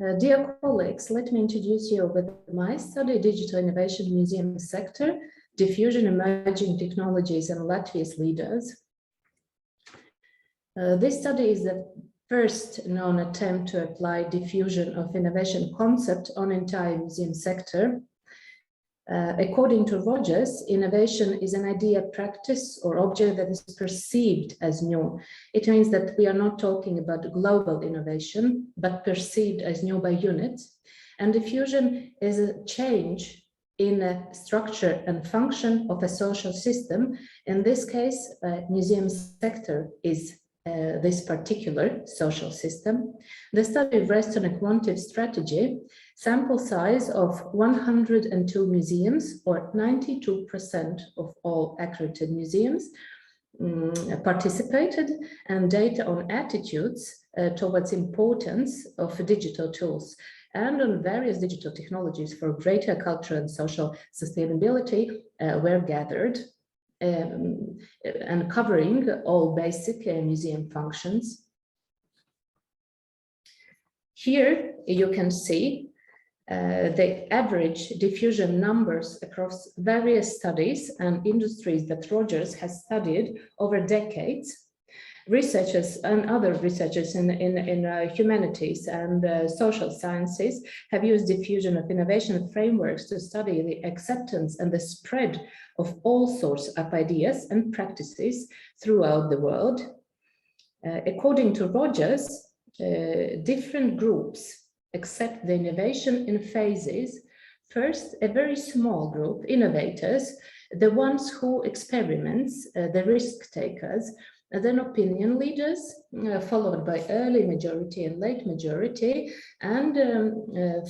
Dear colleagues, let me introduce you with my study, Digital Innovation Museum Sector, Diffusion, Emerging Technologies and Latvia's Leaders. This study is the first known attempt to apply diffusion of innovation concept on entire museum sector. According to Rogers, innovation is an idea, practice, or object that is perceived as new. It means that we are not talking about global innovation, but perceived as new by units. And diffusion is a change in a structure and function of a social system. In this case, museum sector is this particular social system. The study rests on a quantitative strategy. Sample size of 102 museums, or 92% of all accredited museums, participated, and data on attitudes towards importance of digital tools and on various digital technologies for greater cultural and social sustainability were gathered. And covering all basic museum functions. Here you can see the average diffusion numbers across various studies and industries that Rogers has studied over decades. Researchers and other researchers in humanities and social sciences have used diffusion of innovation frameworks to study the acceptance and the spread of all sorts of ideas and practices throughout the world. According to Rogers, different groups accept the innovation in phases. First, a very small group, innovators, the ones who experiment, the risk takers, and then opinion leaders, followed by early majority and late majority, and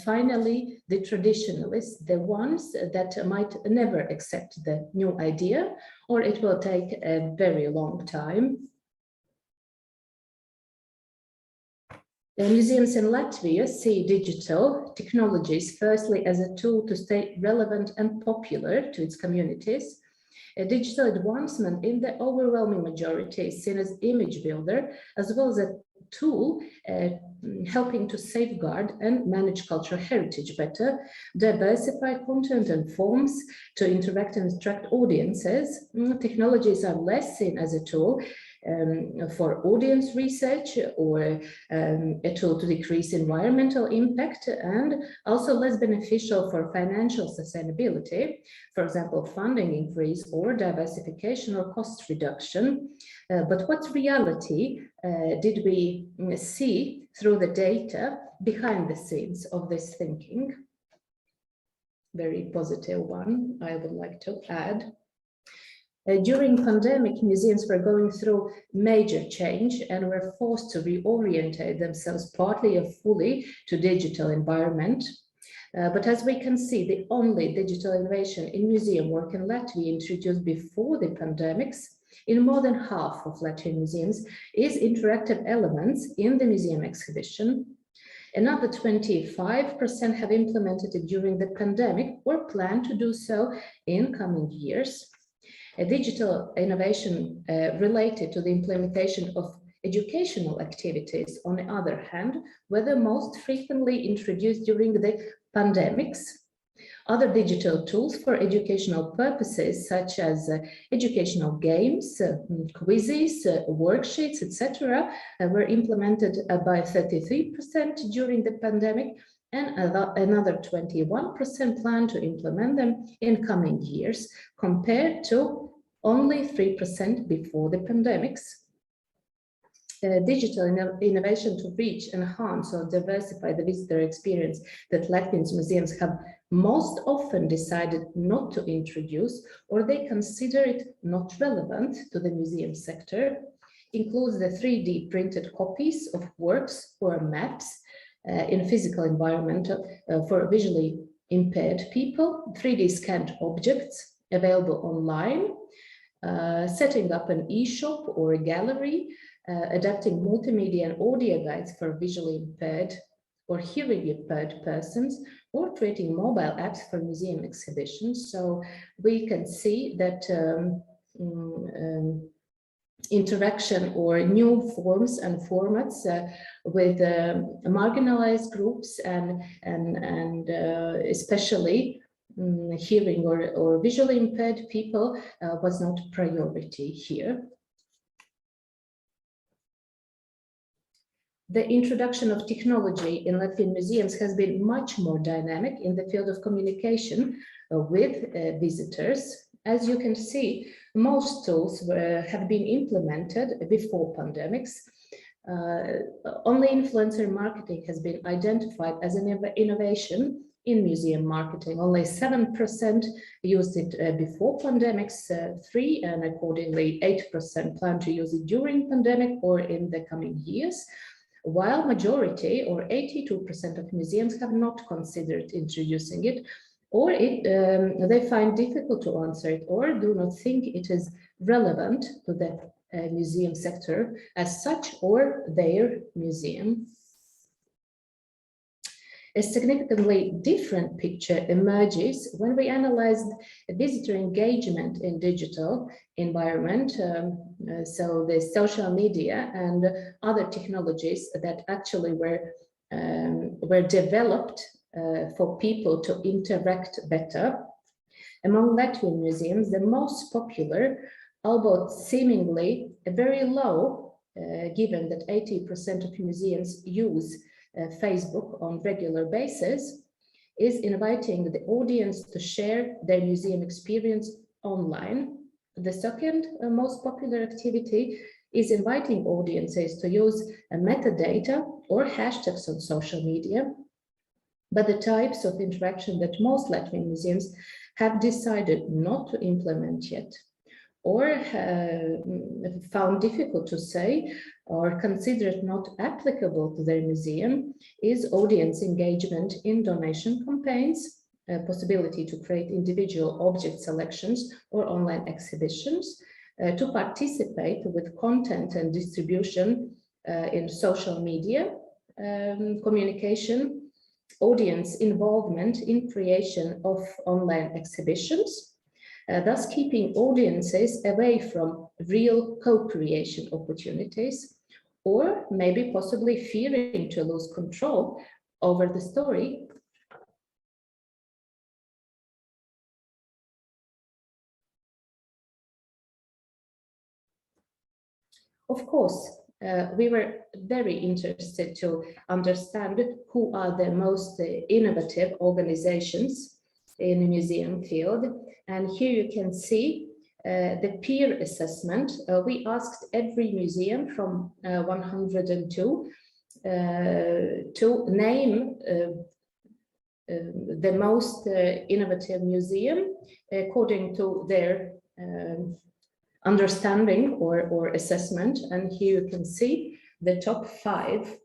finally the traditionalists, the ones that might never accept the new idea, or it will take a very long time. The museums in Latvia see digital technologies firstly as a tool to stay relevant and popular to its communities. A digital advancement in the overwhelming majority is seen as image builder, as well as a tool helping to safeguard and manage cultural heritage better, diversify content and forms to interact and attract audiences. Technologies are less seen as a tool for audience research or a tool to decrease environmental impact, and also less beneficial for financial sustainability, for example, funding increase or diversification or cost reduction. But what reality did we see through the data behind the scenes of this thinking? Very positive one, I would like to add. During pandemic, museums were going through major change and were forced to reorientate themselves partly or fully to digital environment. But as we can see, the only digital innovation in museum work in Latvia introduced before the pandemics in more than half of Latvian museums is interactive elements in the museum exhibition. Another 25% have implemented it during the pandemic or plan to do so in coming years. A digital innovation related to the implementation of educational activities, on the other hand, were the most frequently introduced during the pandemics. Other digital tools for educational purposes, such as educational games, quizzes, worksheets, etc., were implemented by 33% during the pandemic, and another 21% plan to implement them in coming years, compared to only 3% before the pandemics. Digital innovation to reach, enhance, or diversify the visitor experience that Latvian museums have most often decided not to introduce, or they consider it not relevant to the museum sector, includes the 3D printed copies of works or maps in physical environment for visually impaired people, 3D scanned objects available online, setting up an e-shop or a gallery, adapting multimedia and audio guides for visually impaired or hearing impaired persons, or creating mobile apps for museum exhibitions. So we can see that interaction or new forms and formats with marginalized groups and especially hearing or visually impaired people was not a priority here. The introduction of technology in Latvian museums has been much more dynamic in the field of communication with visitors. As you can see, most tools have been implemented before pandemics. Only influencer marketing has been identified as an innovation in museum marketing. Only 7% used it before pandemics, 3%, and accordingly 8% plan to use it during pandemic or in the coming years, while majority or 82% of museums have not considered introducing it, or they find difficult to answer it or do not think it is relevant to the museum sector as such or their museum. A significantly different picture emerges when we analyze visitor engagement in digital environment, so the social media and other technologies that actually were developed for people to interact better. Among Latvian museums, the most popular, although seemingly very low, given that 80% of museums use Facebook on regular basis, is inviting the audience to share their museum experience online. The second most popular activity is inviting audiences to use metadata or hashtags on social media. But the types of interaction that most Latvian museums have decided not to implement yet, or found difficult to say, or considered not applicable to their museum, is audience engagement in donation campaigns, a possibility to create individual object selections or online exhibitions, to participate with content and distribution in social media communication, audience involvement in creation of online exhibitions, thus keeping audiences away from real co-creation opportunities, or maybe possibly fearing to lose control over the story. Of course, we were very interested to understand who are the most innovative organizations in the museum field. And here you can see the peer assessment. We asked every museum from 102 to name the most innovative museum according to their understanding or assessment. And here you can see the top 5.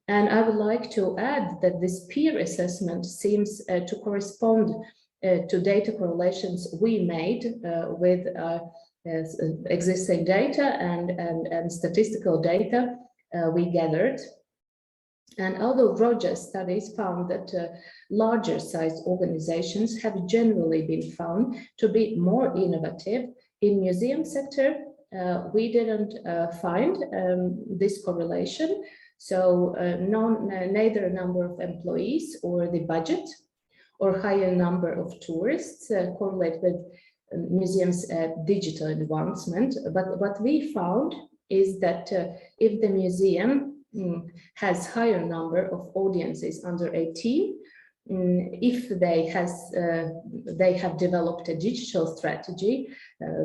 And I would like to add that this peer assessment seems to correspond to data correlations we made with existing data and statistical data we gathered. And although Rogers studies found that larger sized organizations have generally been found to be more innovative in museum sector, we didn't find this correlation. So neither number of employees or the budget or higher number of tourists correlate with museums' digital advancement. But what we found is that if the museum has higher number of audiences under 18, if they have developed a digital strategy,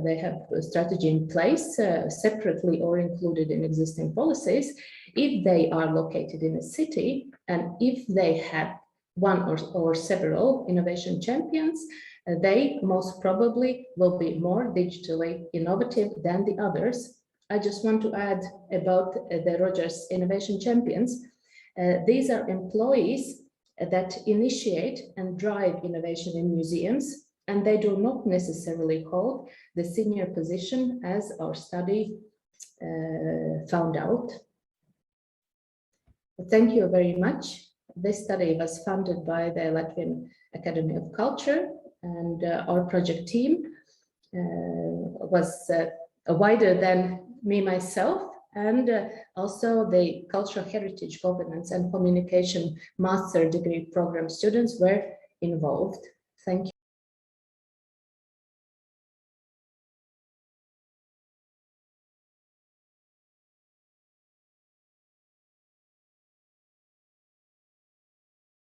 they have a strategy in place separately or included in existing policies, if they are located in a city, and if they have one or several innovation champions, they most probably will be more digitally innovative than the others. I just want to add about the Rogers Innovation Champions. These are employees that initiate and drive innovation in museums, and they do not necessarily hold the senior position, as our study found out. Thank you very much. This study was funded by the Latvian Academy of Culture and our project team. was wider than me myself, and also the cultural heritage, governance and communication master degree program students were involved. Thank you.